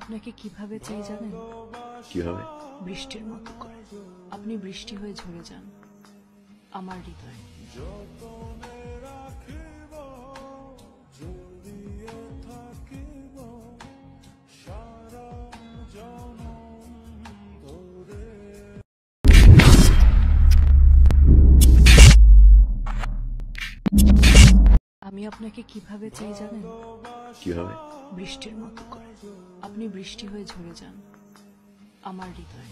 আপনাকে কিভাবে চাই জানেন? কিভাবে? বৃষ্টির মতো করে। আপনি বৃষ্টি হয়ে ঝরে যান আমার হৃদয়ে। আমি আপনাকে কিভাবে চাই জানেন? কিভাবে? বৃষ্টির মতো করে। আপনি বৃষ্টি হয়ে ঝরে যান আমার হৃদয়ে।